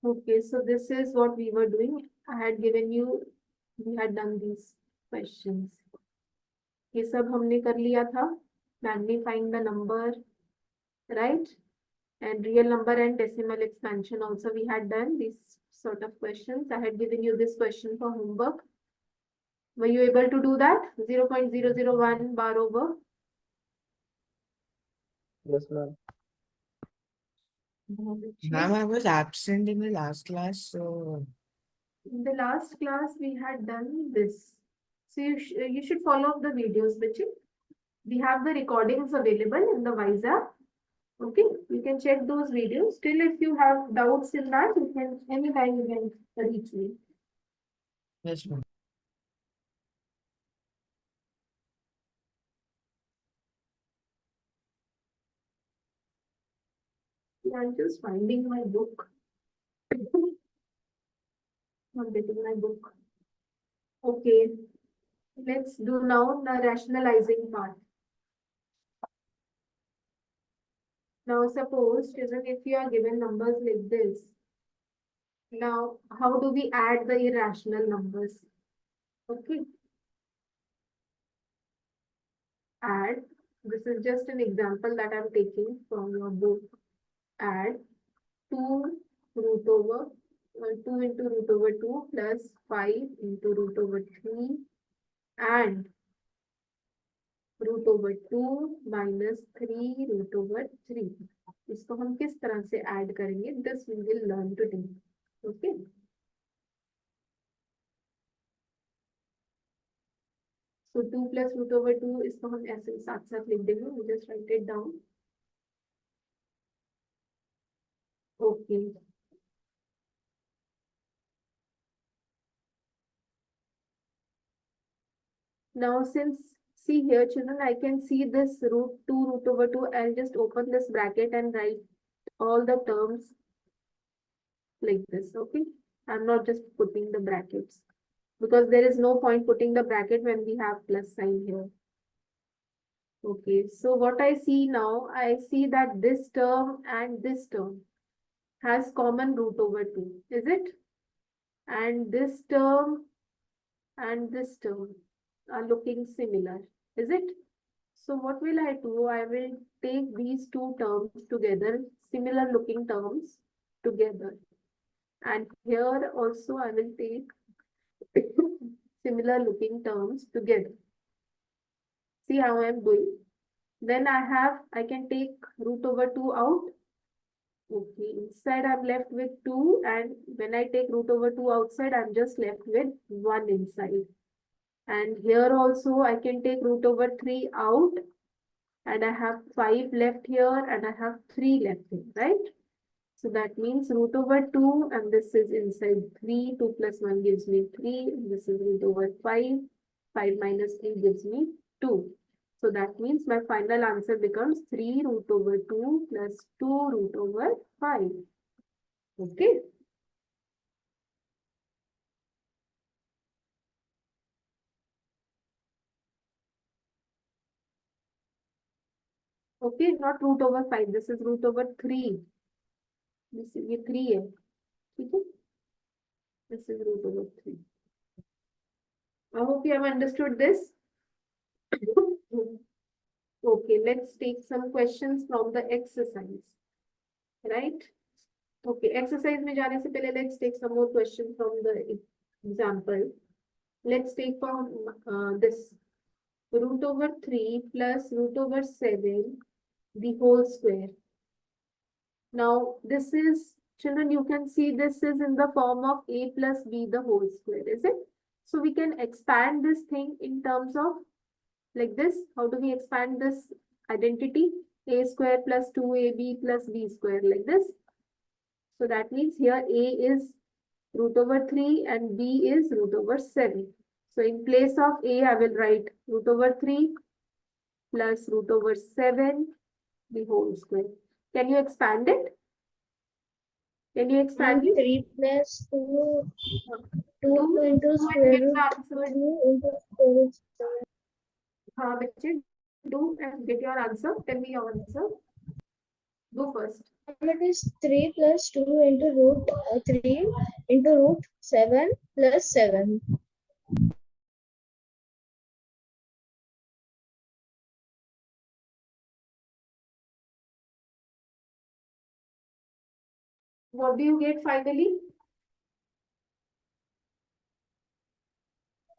Okay, so this is what we were doing. I had given you, we had done these questions. ये सब हमने कर लिया था. Magnifying the number, right? And real number and decimal expansion also we had done these sort of questions. I had given you this question for homework. Were you able to do that? 0.001 bar over. Yes, ma'am. Ma'am, I was absent in the last class, so In the last class, we had done this. So you should follow up the videos, Bachi. We have the recordings available in the WISE app. Okay, you can check those videos. Still, if you have doubts in that, you can anytime you can reach me. yes, ma'am. I'm just finding my book. Not getting my book. Okay, let's do now the rationalizing part. Now, suppose, children, if you are given numbers like this, now how do we add the irrational numbers? Okay, add. This is just an example that I'm taking from your book. Add 2 root over 2 into root over 2 plus 5 into root over 3 and root over 2 minus 3 root over 3. इसको हम किस तरह से add करेंगे? This we will learn today. Okay. So 2 plus root over 2 इसको हम ऐसे साथ साथ लिख देंगे. We'll just write it down. Okay. Now since see here children, I can see this root 2 root over 2. I'll just open this bracket and write all the terms like this. Okay. I'm not just putting the brackets because there is no point putting the bracket when we have plus sign here. Okay. So what I see now, I see that this term and this term has common root over 2. Is it? And this term and this term are looking similar. Is it? So what will I do? I will take these two terms together, similar looking terms together. And here also I will take similar looking terms together. See how I am doing. Then I can take root over 2 out. Okay, inside I'm left with 2, and when I take root over 2 outside, I'm just left with 1 inside. And here also I can take root over 3 out, and I have 5 left here, and I have 3 left here, right? So that means root over 2, and this is inside 3. 2 plus 1 gives me 3. This is root over 5. 5 minus 3 gives me 2. So that means my final answer becomes 3 root over 2 plus 2 root over 5. Okay. Okay, not root over 5. This is root over 3. This is 3 है. ठीक है? This is root over 3. I hope you have understood this. Okay, let's take some questions from the exercise. Right? Okay, exercise में जाने से पहले let's take some more questions from the example. Let's take from this root over 3 plus root over 7 the whole square. Now this is, children, you can see this is in the form of a plus b the whole square, is it? So we can expand this thing in terms of like this. How do we expand this identity? A square plus 2ab plus b square, like this. So that means here a is root over 3 and b is root over 7. So in place of a, I will write root over 3 plus root over 7 the whole square. Can you expand it? Can you expand it? 3 plus 2, 2 Two into square root answer. 2 into square root 7. हाँ बच्चे, do and get your answer. Tell me your answer. Go first. It is 3 plus 2 into root 3 into root 7 plus 7. What do you get finally?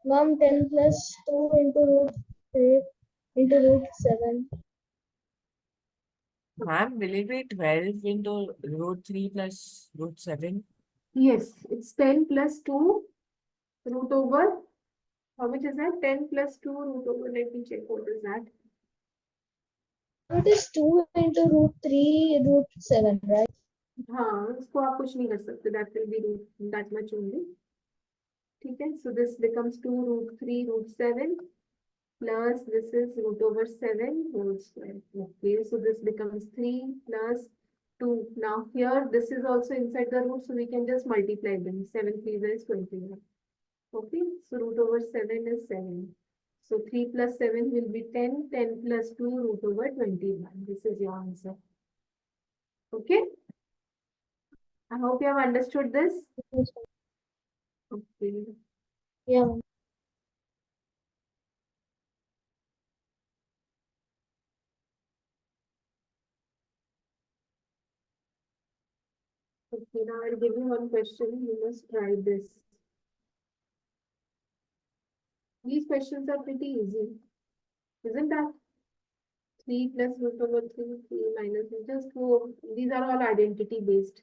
Mom, 10 plus 2 into root 3 into root 7. Ma'am, will it be 12 into root 3 plus root 7? Yes, it's 10 plus 2 root over. How much is that? 10 plus 2 root over. Let me check what is that. It is 2 into root 3 root 7, right? हाँ इसको आप कुछ नहीं कर सकते. That will be root that much only. ठीक है. So this becomes 2 root 3 root 7 plus this is root over 7 whole square. Okay, so this becomes 3 plus 2. Now here this is also inside the root, so we can just multiply them. 7 3 is 21. Okay, so root over 7 is 7. So 3 plus 7 will be 10. 10 plus 2 root over 21. This is your answer. Okay, I hope you have understood this. Okay. Yeah. Okay, now I'll give you one question. You must try this. These questions are pretty easy, isn't that? 3 plus root over 3, 3 minus, just go. These are all identity based.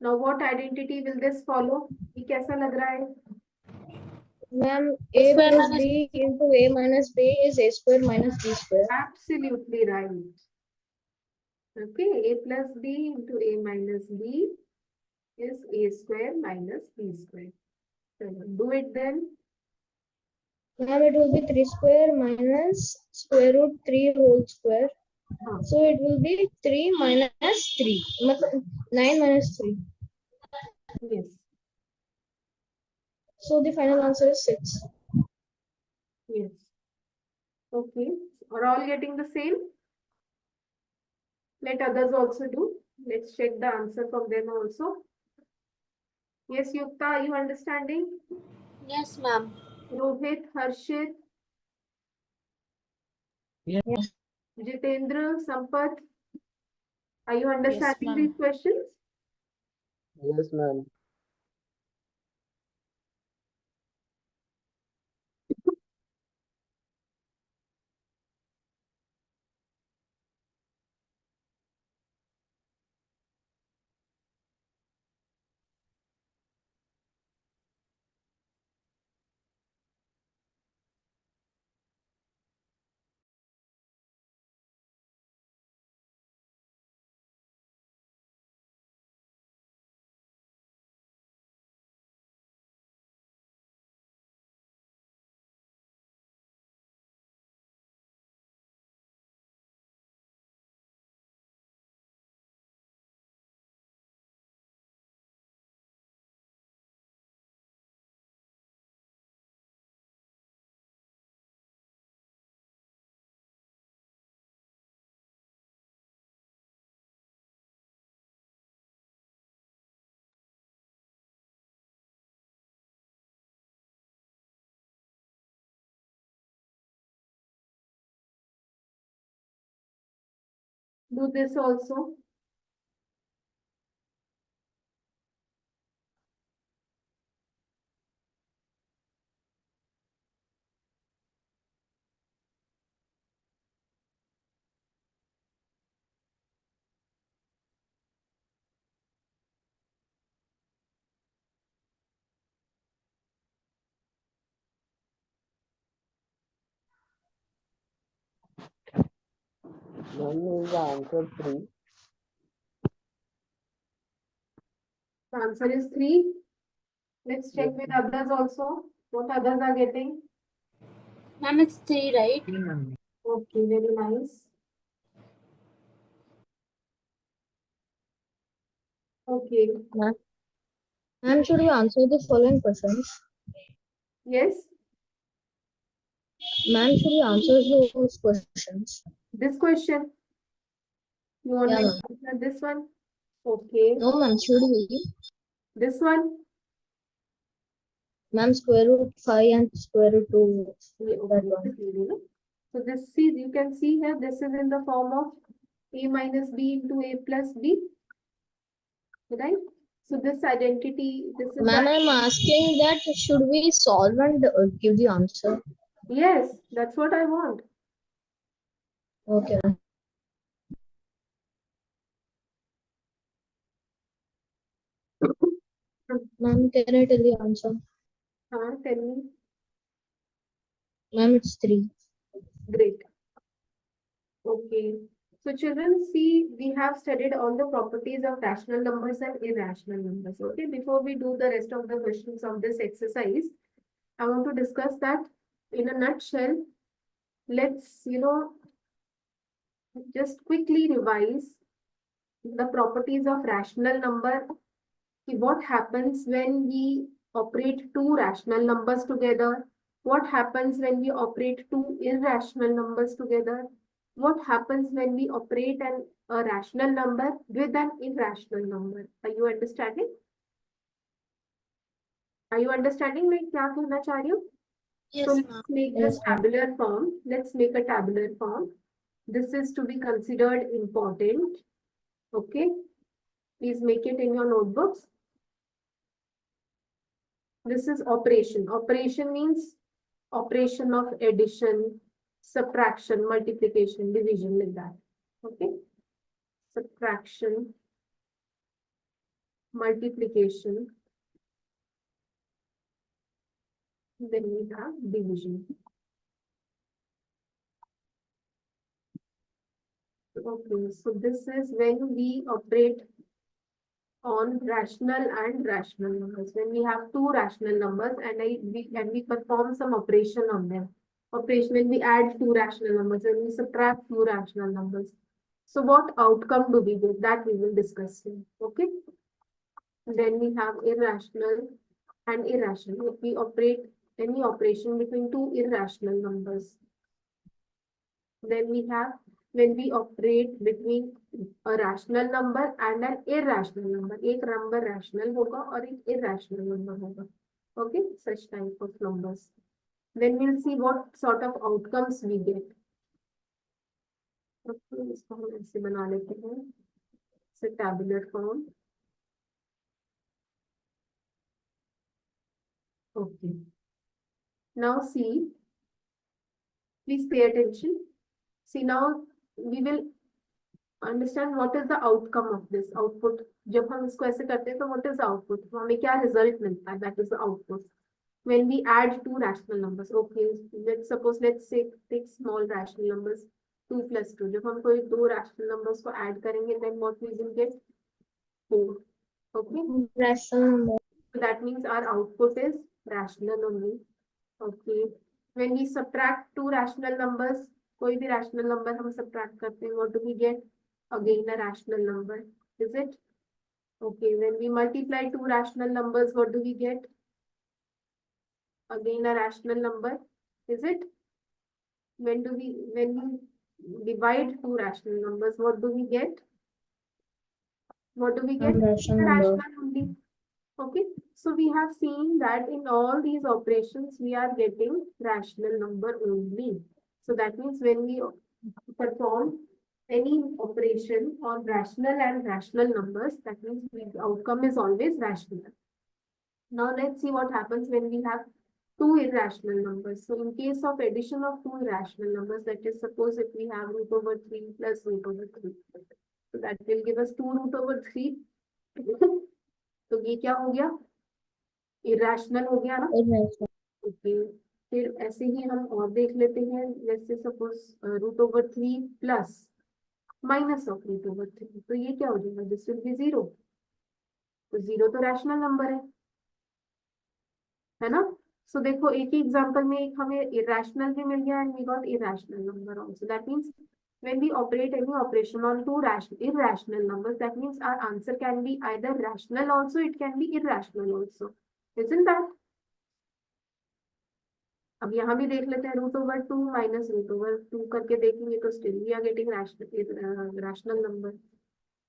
Now, what identity will this follow? ये कैसा लग रहा है? Ma'am, a plus b into a minus b is a square minus b square. Absolutely right. Okay, a plus b into a minus b is a square minus b square. So do it then. Ma'am, it will be 3 square minus square root 3 whole square. हाँ, So it will be 3 minus 3. 9 minus 3. yes, So the final answer is 6. yes. Okay, are all getting the same? Let others also do. Let's check the answer from them also. Yes, Yukta, are you understanding? Yes, ma'am. Rohit, Harshit, Yes. Jitendra, Sampath, are you understanding ma'am. these questions? Yes, ma'am. Do this also. Ma'am, is the answer 3? The answer is 3. Let's check Yes, with others also. What others are getting? Ma'am, it's 3, right? Okay, very nice. Okay, Ma'am, should we answer the following questions? yes, Ma'am, should we answer those questions? this question. You want Yeah, me ma'am. to answer this one? Okay. No, ma'am. Should we? This one? Ma'am, square root 5 and square root 2. Yeah, That okay. one. This will be, no? So this, see, you can see here, this is in the form of a minus b into a plus b, right? So this identity, this is Ma'am, the, I'm asking that should we solve and give the answer? yes, that's what I want. Okay, ma'am. Ma'am, can I tell the answer? Tell me. Ma'am, it's 3. Great. Okay. So children, see, we have studied all the properties of rational numbers and irrational numbers. Okay. Before we do the rest of the questions of this exercise, I want to discuss that in a nutshell. Let's, just quickly revise the properties of rational number. What happens when we operate two rational numbers together? What happens when we operate two irrational numbers together? What happens when we operate a rational number with an irrational number? Are you understanding? Are you understanding? Like, क्या कहना चाह रही हूँ? So Yes, ma'am. let's make Yes, this ma'am. tabular form. Let's make a tabular form. This is to be considered important. Okay. Please make it in your notebooks. This is operation. Operation means operation of addition, subtraction, multiplication, division, like that. Okay. Subtraction, multiplication. Then we have division. Okay, so this is when we operate on rational and rational numbers. When we have two rational numbers and we perform some operation on them. Operation when we add two rational numbers, when we subtract two rational numbers. So what outcome do we get? That we will discuss here. Okay. Then we have irrational and irrational. If we operate any operation between two irrational numbers. Then we have when we operate between a rational number and an irrational number. एक number rational होगा और एक irrational number होगा. Okay, such type of numbers. Then we'll see what sort of outcomes we get. Okay, इसको हम ऐसे बना लेते हैं. It's a tabular form. Okay. Now see, please pay attention. See now we will understand what is the outcome of this output. जब हम इसको ऐसे करते हैं तो what is the output? हमें क्या result मिलता है? That is the output. When we add two rational numbers, okay, let's say take small rational numbers 2 plus 2. जब हम कोई दो rational numbers को add करेंगे, then what we will get 4. Okay. Rational number. So that means our output is rational only. Okay. When we subtract two rational numbers, कोई भी rational number हम subtract करते हैं, what do we get? Again a rational number. Is it? Okay. When we multiply two rational numbers, what do we get? Again a rational number. Is it? When we divide two rational numbers, what do we get? What do we get? Rational A number. rational only. Okay, so we have seen that in all these operations, we are getting rational number only. So that means when we perform any operation on rational and rational numbers, that means the outcome is always rational. Now let's see what happens when we have two irrational numbers. So in case of addition of two irrational numbers, that is, suppose if we have root over 3 plus root over 3. So that will give us 2 root over 3. तो ये क्या हो गया? Irrational हो गया ना? Irrational. Okay, फिर ऐसे ही हम और देख लेते हैं. जैसे suppose root over 3 plus minus of root over 3, तो ये क्या हो जाएगा? This will be 0. तो 0 तो रैशनल नंबर है ना? सो देखो एक ही एग्जांपल में एक हमें इरेशनल भी मिल गया and we got irrational number also. That means when we operate any operation on two irrational numbers, that means our answer can be either rational also, it can be irrational also. Isn't that? अब यहाँ भी देख लेते हैं √2 minus √2 करके देखेंगे तो still we are getting rational number.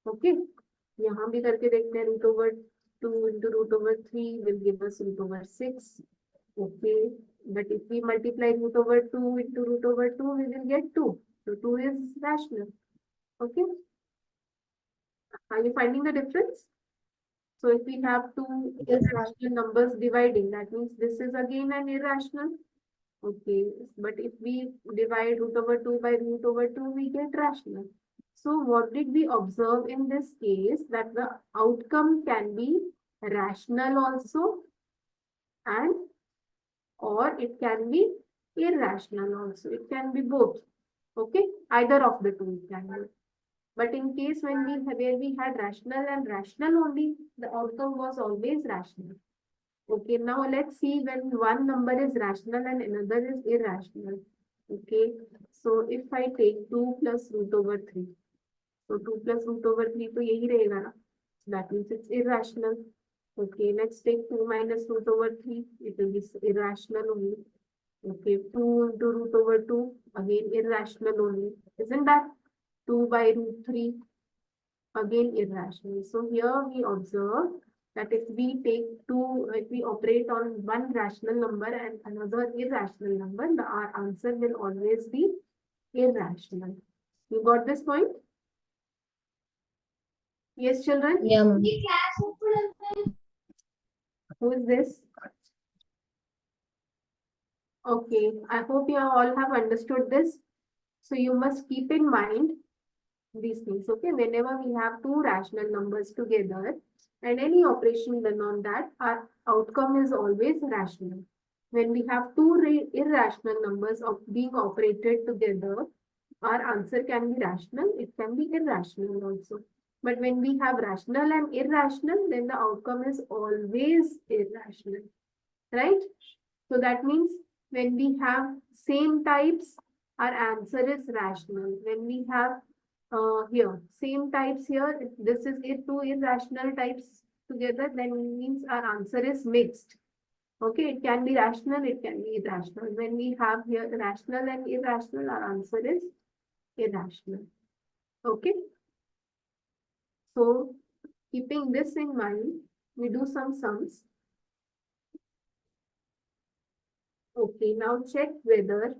Okay, यहाँ भी करके देखते हैं √2 into √3 will give us √6. Okay, but if we multiply √2 into √2 we will get 2. So 2 is rational. Okay, are you finding the difference? So if we have two Yes, ma'am. irrational numbers dividing, that means this is again an irrational. Okay, but if we divide √2 by √2, we get rational. So what did we observe in this case? That the outcome can be rational also, and or it can be irrational also. It can be both. Okay, either of the two it can be. But in case when where we had rational and rational only, the outcome was always rational. Okay, now let's see when one number is rational and another is irrational. Okay, so if I take 2 plus √3, so 2 plus √3 तो यही रहेगा ना, that means it's irrational. Okay, let's take 2 minus √3, it will be irrational only. Okay, 2 into √2, again irrational only, isn't that? 2 by √3, again irrational. So here we observe that if we operate on one rational number and another irrational number, our answer will always be irrational. You got this point? Yes, children? Yeah, ma'am. Who is this? Okay, I hope you all have understood this. So you must keep in mind these things. Okay, whenever we have two rational numbers together and any operation done on that, our outcome is always rational. When we have two irrational numbers of being operated together, our answer can be rational, it can be irrational also. But when we have rational and irrational, then the outcome is always irrational, right? So that means when we have same types, our answer is rational. When we have here same types here, if this is two irrational types together, then means our answer is mixed. Okay, it can be rational, it can be irrational. When we have here rational and irrational, our answer is irrational. Okay, so keeping this in mind, we do some sums. Okay, now check whether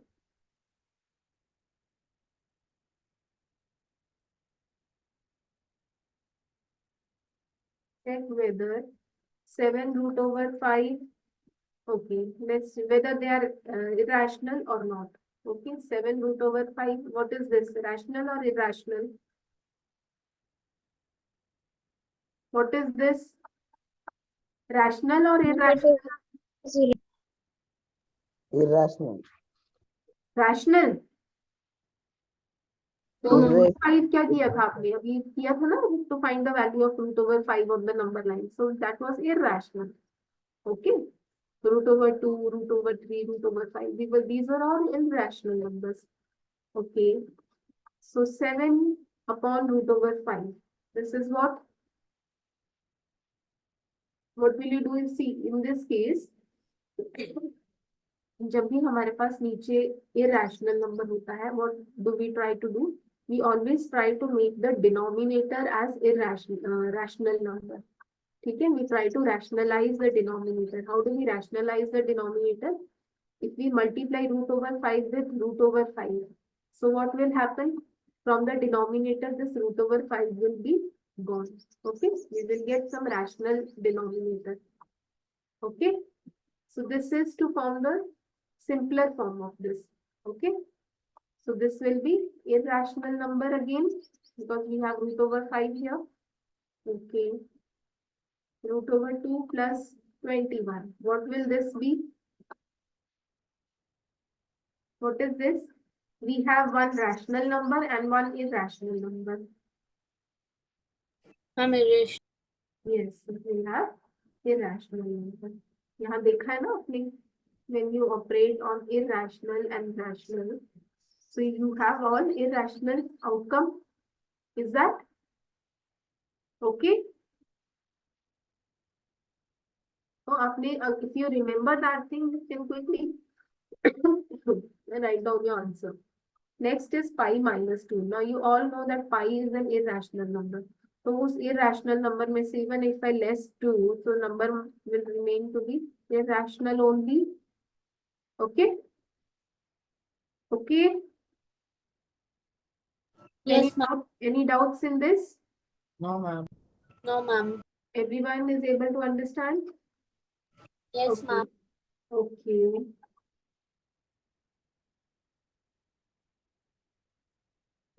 check whether 7 √5. Okay, let's see whether they are irrational or not. Okay, 7 √5. What is this? Rational or irrational? What is this? Rational or irrational? Irrational. Rational. तो Irrational. √5 क्या किया था आपने अभी किया था ना, to find the value of √5 on the number line. So that was irrational. Okay. √2, √3, √5. These were all irrational numbers. Okay. So 7 upon √5. This is what? What will you do is see in this case. जब भी हमारे पास नीचे irrational number होता है, what do we try to do? We always try to make the denominator as rational number. ठीक है? We try to rationalize the denominator. How do we rationalize the denominator? If we multiply √5 with √5, so what will happen? From the denominator, this √5 will be gone. Okay, we will get some rational denominator. Okay, so this is to form the simpler form of this. Okay, so this will be irrational number again because we have √5 here. Okay, √2 plus 21. What will this be? What is this? We have one rational number and one irrational number. Ma'am, irrational. Yes, we have irrational number. यहाँ देखा है ना आपने? When you operate on irrational and rational, so you have all irrational outcome. Is that okay? So आपने if you remember that thing, you can quickly And write down your answer. Next is pi minus 2. Now you all know that pi is an irrational number. तो उस irrational number में से even if I less 2, so number will remain to be irrational only. Okay? Okay? Yes, ma'am. Any doubts in this? No, ma'am. No, ma'am. Everyone is able to understand? Yes, Okay. ma'am. Okay.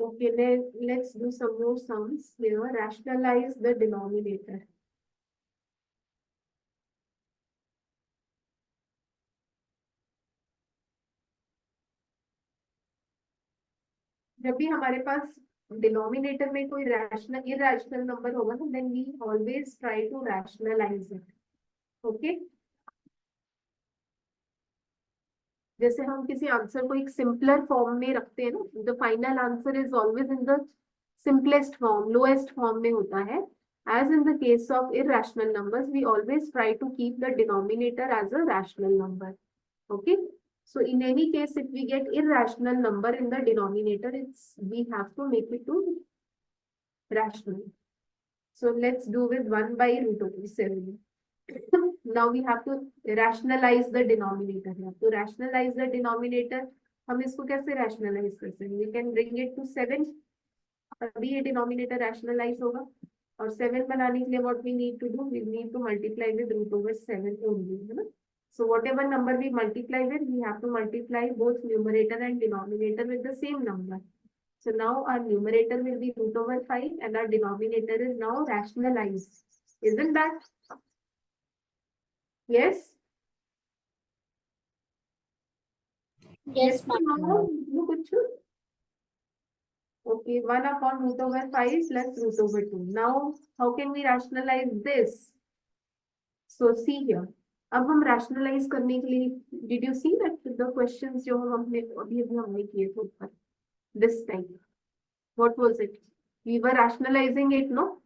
Okay, let's do some more sums here. Rationalize the denominator. जब भी हमारे पास denominator में कोई rational irrational number होगा तो then we always try to rationalize it. Okay, जैसे हम किसी आंसर को एक सिंपलर फॉर्म में रखते हैं ना, the final answer is always in the simplest form, lowest form में होता है. As in the case of irrational numbers, we always try to keep the denominator as a rational number. Okay. So in any case, if we get irrational number in the denominator, we have to make it to rational. So let's do with 1 by root over 7. Now we have to rationalize the denominator. We have to rationalize the denominator. हम इसको कैसे rationalize कर सकते हैं? We can bring it to 7. तभी ये denominator rationalize होगा. और 7 बनाने के लिए what we need to do? We need to multiply with root over 7 only, है ना? So whatever number we multiply with, we have to multiply both numerator and denominator with the same number. So now our numerator will be root over 5 and our denominator is now rationalized. Isn't that? Yes? Yes, ma'am. No, no, कुछ? Okay, 1 upon root over 5 plus root over 2. Now, how can we rationalize this? So, see here. अब हम rationalize करने के लिए, did you see that the questions जो हमने अभी हमने किए थे ऊपर, this type, what was it? We were rationalizing it, no?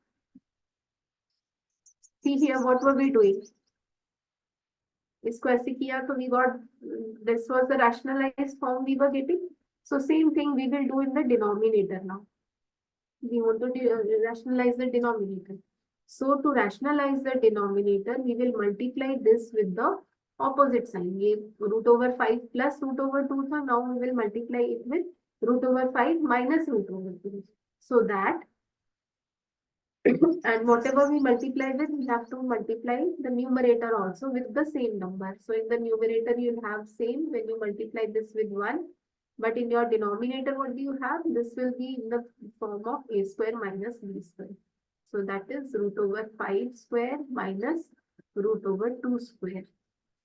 See here, what were we doing? इसको ऐसे किया तो we got, this was the rationalized form we were getting. So same thing we will do in the denominator now. We want to rationalize the denominator. So to rationalize the denominator, we will multiply this with the opposite sign. ये root over 5 plus root over 2 था. Now we will multiply it with root over 5 minus root over 2. So that, and whatever we multiply with, we have to multiply the numerator also with the same number. So in the numerator, you'll have same when you multiply this with 1. But in your denominator, what do you have? This will be in the form of a square minus b square. So that is root over 5 square minus root over 2 square.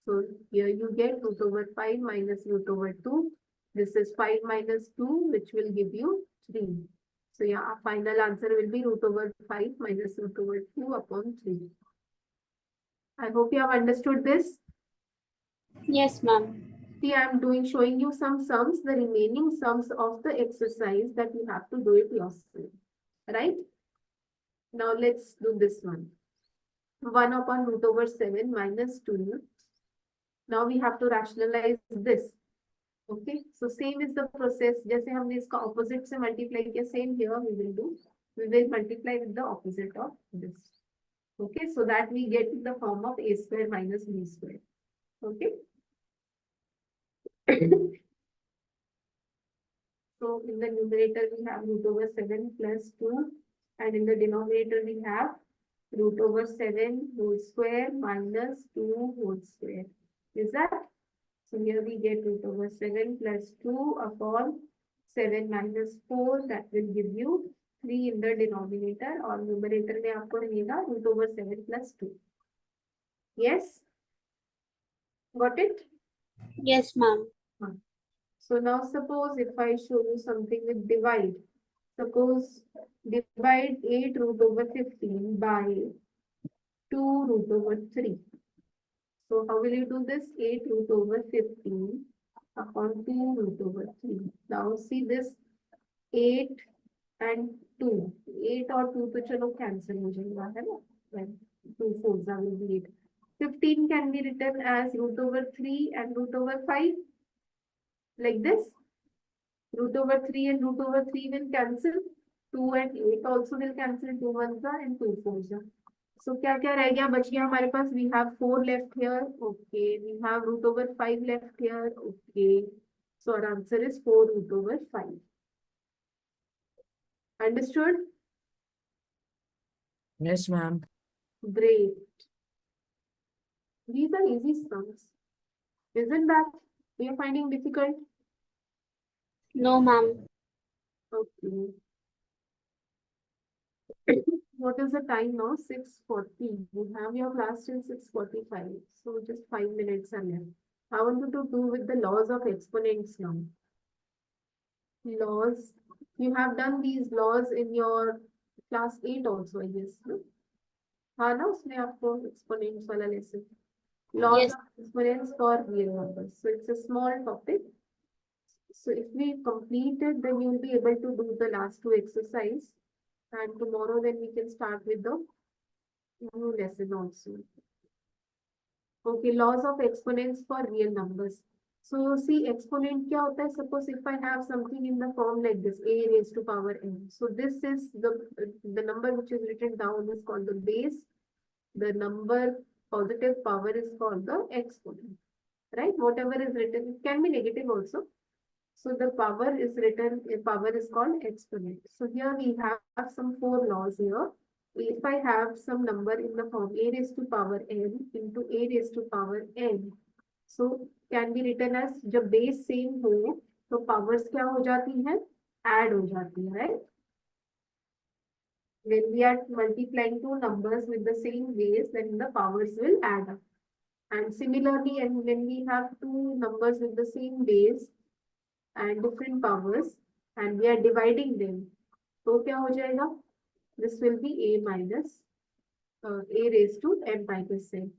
So here you get root over 5 minus root over 2. This is 5 minus 2, which will give you 3. So yeah, our final answer will be root over 5 minus root over 2 upon 3. I hope you have understood this. Yes, ma'am. See, I am showing you some sums, the remaining sums of the exercise that you have to do it yourself. Right? Now let's do this one. 1 upon root over 7 minus 2. Now we have to rationalize this. Okay, so same is the process. जैसे हमने इसका opposite से multiply किया, same here we will do. We will multiply with the opposite of this. Okay, so that we get the form of a square minus b square. Okay. So in the numerator we have root over 7 plus 2, and in the denominator we have root over 7 whole square minus 2 whole square. Is that? So here we get root over 7 plus 2 upon 7 minus 4. That will give you 3 in the denominator, or numerator में आपको रहेगा root over 7 plus 2. Yes? Got it? Yes, ma'am. So now suppose if I show you something with divide. Suppose divide 8 root over 15 by 2 root over 3. So how will you do this? 8 root over 15 upon 2 root over 3. Now see this 8 and 2. 8 और 2 तो चलो cancel हो जाएगा, है ना? When 2 4s will be 8. 15 can be written as root over 3 and root over 5. like this. Root over 3 and root over 3 will cancel. 2 and 8 also will cancel. 2 ones are and 2 fours are. So क्या क्या रह गया बच गया हमारे पास? We have 4 left here. Okay. We have root over 5 left here. Okay. So our answer is 4 root over 5. Understood? Yes, ma'am. Great. These are easy sums. Isn't that we are finding difficult? No, ma'am. Okay. What is the time now? 6:40. You have your class till 6:45. So just 5 minutes are left. I want you to do with the laws of exponents now. Laws. You have done these laws in your class 8 also, I guess. No? हाँ ना उसमें आपको exponents वाला lesson. Laws Yes. of exponents for real numbers. So it's a small topic. So if we complete it, then you will be able to do the last two exercise. And tomorrow then we can start with the new lesson also. Okay, laws of exponents for real numbers. So see exponent क्या होता है? Suppose if I have something in the form like this, a raised to power n. So this is the number which is written down is called the base. The number positive power is called the exponent. Right? Whatever is written, it can be negative also. So the power is written, power is called exponent. So here we have some 4 laws here. If I have some number in the form a raised to power n into a raised to power n, so can be written as जब base same हो तो powers क्या हो जाती हैं? Add हो जाती है, right? When we are multiplying two numbers with the same base, then the powers will add up. And similarly, and when we have two numbers with the same base and different powers, and we are dividing them, तो क्या हो जाएगा? This will be a minus a raised to m minus n.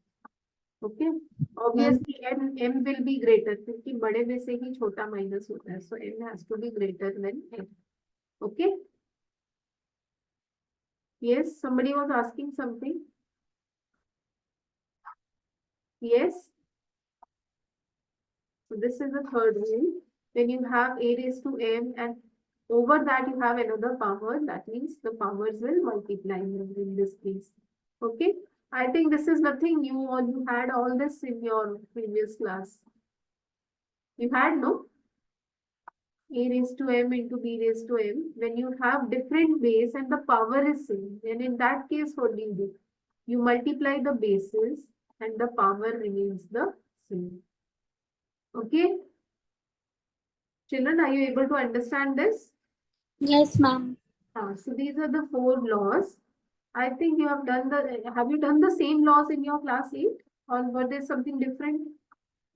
Okay. Obviously, m will be greater क्योंकि बड़े में से ही छोटा minus होता है. So m has to be greater than n. Okay. Yes, somebody was asking something. Yes. So this is the third rule. When you have a raised to m and over that you have another power, that means the powers will multiply in this case. Okay. I think this is nothing new, or you had all this in your previous class. You had, no? A raised to m into b raised to m. When you have different base and the power is same, then in that case, what do you do? You multiply the bases and the power remains the same. Okay. Children, are you able to understand this? Yes, ma'am. So these are the 4 laws. I think you have done have you done the same laws in your class 8? Or were there something different?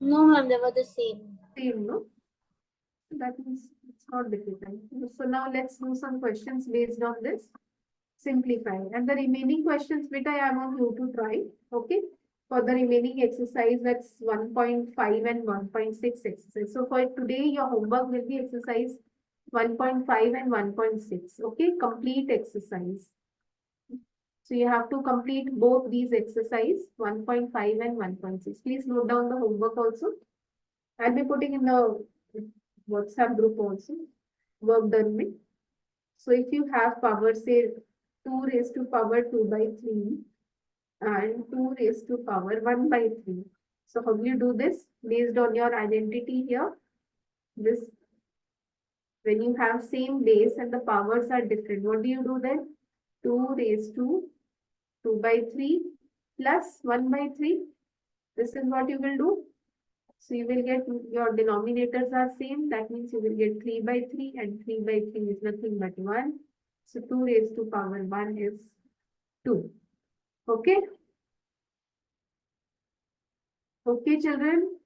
No, ma'am, they were the same. Same, no? That means it's not difficult. So now let's do some questions based on this. Simplify. And the remaining questions, beta, I want you to try. Okay. For the remaining exercise, that's 1.5 and 1.6 exercise. So for today, your homework will be exercise 1.5 and 1.6. Okay. Complete exercise. So you have to complete both these exercise 1.5 and 1.6. Please note down the homework also. I'll be putting in the WhatsApp group also. Work done with. So if you have power, say 2 raised to power 2 by 3 and 2 raised to power 1 by 3. So how will you do this? Based on your identity here. This, when you have same base and the powers are different, what do you do then? 2 raised to 2 by 3 plus 1 by 3. This is what you will do. So you will get your denominators are same. That means you will get 3 by 3 and 3 by 3 is nothing but 1. So 2 raised to power 1 is 2. Okay. Okay, children.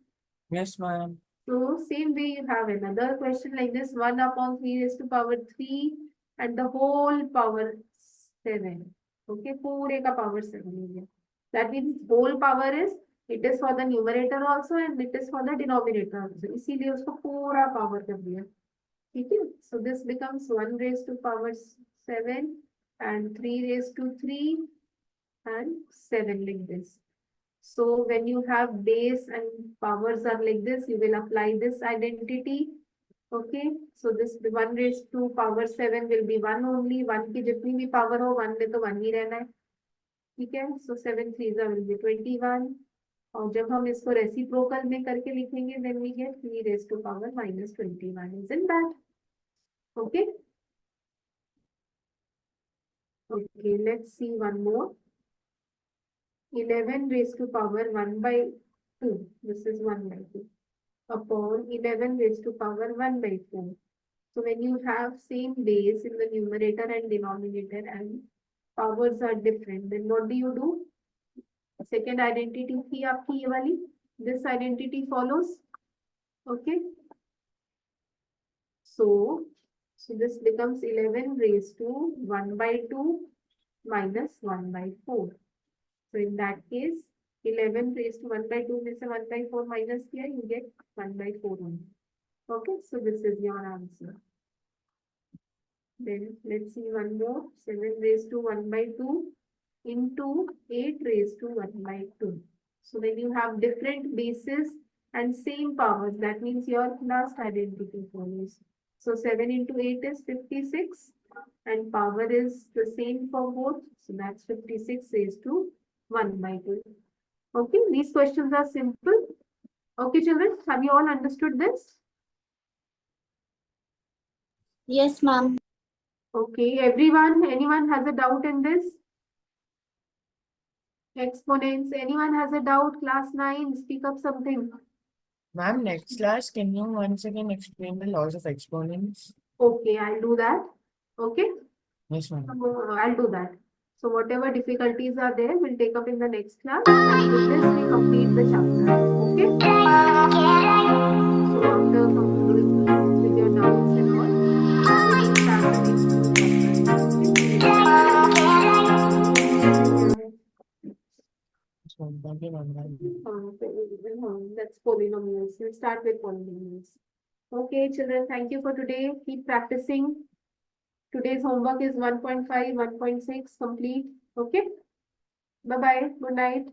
Yes, ma'am. So same way you have another question like this. 1 upon 3 raised to power 3 and the whole power 7. Okay, पूरे का power 7 हो गया. That means whole power is, it is for the numerator also and it is for the denominator also. इसीलिए उसको पूरा power कर दिया. ठीक है? So this becomes 1 raised to power 7 and 3 raised to 3 and 7 like this. So when you have base and powers are like this, you will apply this identity. Okay, so this 1 raised to power 7 will be 1 only. 1 की जितनी भी power हो 1 में तो 1 ही रहना है. ठीक है, so 7 3s will be 21. और जब हम इसको रेसिप्रोकल में करके लिखेंगे, then we get 3 raised to power minus 21. Isn't that? Okay. Okay, let's see one more. 11 raised to power 1 by 2. This is 1 by 2. Upon 11 raised to power 1 by 4. So when you have same base in the numerator and denominator and powers are different, then what do? Second identity थी आपकी ये वाली. This identity follows. Okay. So this becomes 11 raised to 1 by 2 minus 1 by 4. So in that case, 11 raised to 1 by 2 में से 1 by 4 minus किया, you get 1 by 4 only. Okay, so this is your answer. Then let's see one more. 7 raised to 1 by 2 into 8 raised to 1 by 2. So when you have different bases and same powers, that means your last identity follows. So 7 into 8 is 56 and power is the same for both. So that's 56 raised to 1 by 2. Okay, these questions are simple. Okay, children, have you all understood this? Yes, ma'am. Okay, anyone has a doubt in this? Exponents, anyone has a doubt? Class 9, speak up something. Ma'am, next class, can you once again explain the laws of exponents? Okay, I'll do that. Okay, Yes, ma'am. I'll do that. So whatever difficulties are there, we'll take up in the next class. And with this, we complete the chapter. Okay. So after concluding with your doubts and all, we will start the next chapter. Yes, ma'am. Thank you, ma'am. That's polynomials. We'll start with polynomials. Okay, children, thank you for today. Keep practicing. Today's homework is 1.5, 1.6 complete. Okay. Bye-bye. Good night.